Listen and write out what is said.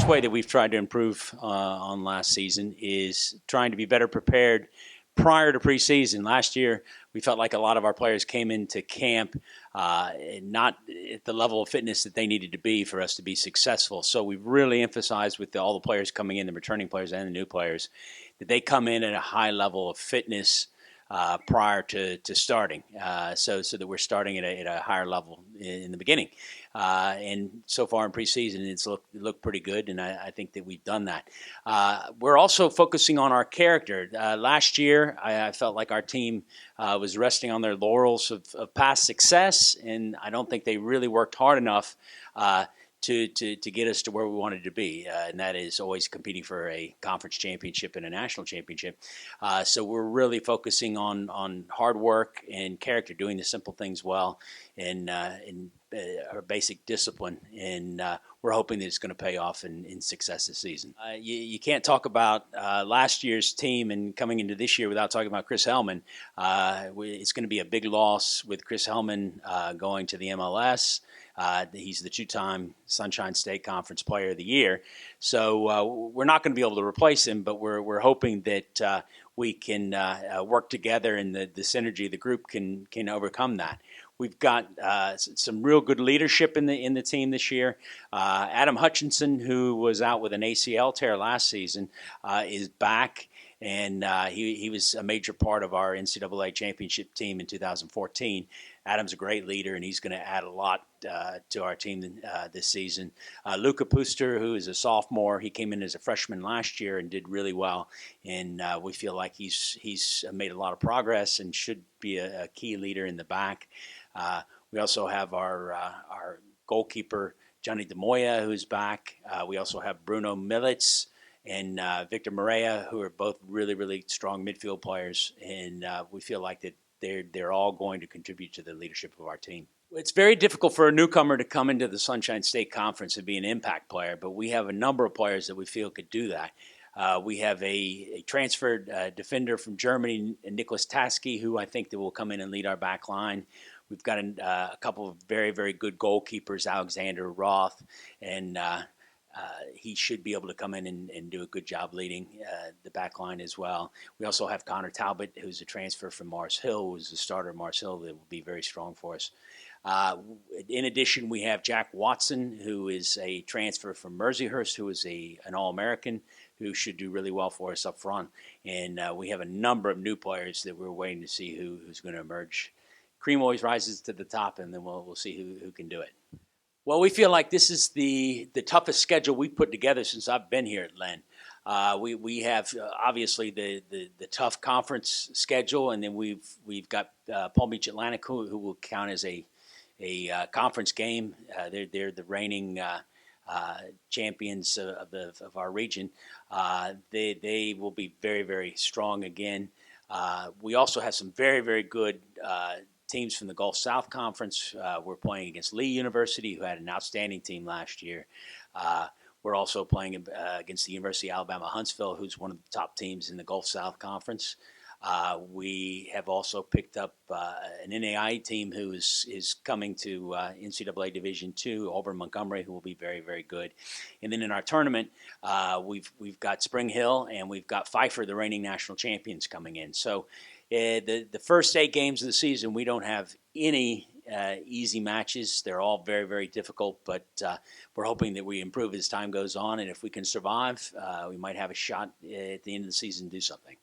first way that we've tried to improve on last season is trying to be better prepared prior to preseason. Last year, we felt like a lot of our players came into camp not at the level of fitness that they needed to be for us to be successful. So we've really emphasized with all the players coming in, the returning players and the new players, that they come in at a high level of fitness prior to starting, so that we're starting at a higher level in the beginning. And so far in preseason, it's looked pretty good, and I think that we've done that. We're also focusing on our character. Last year, I felt like our team was resting on their laurels of past success, and I don't think they really worked hard enough to get us to where we wanted to be, and that is always competing for a conference championship and a national championship. So we're really focusing on hard work and character, doing the simple things well, and our basic discipline, and we're hoping that it's going to pay off in success this season. You can't talk about last year's team and coming into this year without talking about Chris Hellman. It's going to be a big loss with Chris Hellman going to the MLS. He's the two-time Sunshine State Conference Player of the Year. So we're not going to be able to replace him, but we're hoping that we can work together, and the synergy of the group can overcome that. We've got some real good leadership in the team this year. Adam Hutchinson, who was out with an ACL tear last season, is back. And he was a major part of our NCAA championship team in 2014. Adam's a great leader, and he's going to add a lot to our team this season. Luca Puster, who is a sophomore, he came in as a freshman last year and did really well. And we feel like he's made a lot of progress and should be a key leader in the back. We also have our goalkeeper, Johnny DeMoya, who's back. We also have Bruno Militz and Victor Morea, who are both really, really strong midfield players, and we feel like that they're all going to contribute to the leadership of our team. It's very difficult for a newcomer to come into the Sunshine State Conference and be an impact player, but we have a number of players that we feel could do that. We have a transferred defender from Germany, Nicholas Taski, who I think that will come in and lead our back line. We've got a couple of very, very good goalkeepers, Alexander Roth, and he should be able to come in and do a good job leading the back line as well. We also have Connor Talbot, who's a transfer from Mars Hill, who's the starter at Mars Hill, that will be very strong for us. In addition, we have Jack Watson, who is a transfer from Mercyhurst, who is an All-American, who should do really well for us up front. And we have a number of new players that we're waiting to see who's going to emerge. Cream always rises to the top, and then we'll see who can do it. Well, we feel like this is the toughest schedule we've put together since I've been here at Lynn. We have obviously the tough conference schedule, and then we've got Palm Beach Atlantic, who will count as a conference game. They're the reigning champions of our region. They will be very, very strong again. We also have some very, very good teams from the Gulf South Conference. We're playing against Lee University, who had an outstanding team last year. We're also playing against the University of Alabama Huntsville, who's one of the top teams in the Gulf South Conference. We have also picked up an NAIA team who is coming to NCAA Division II, Auburn Montgomery, who will be very, very good. And then in our tournament, we've got Spring Hill and we've got Pfeiffer, the reigning national champions, coming in. So the first 8 games of the season, we don't have any easy matches. They're all very, very difficult, but we're hoping that we improve as time goes on. And if we can survive, we might have a shot at the end of the season to do something.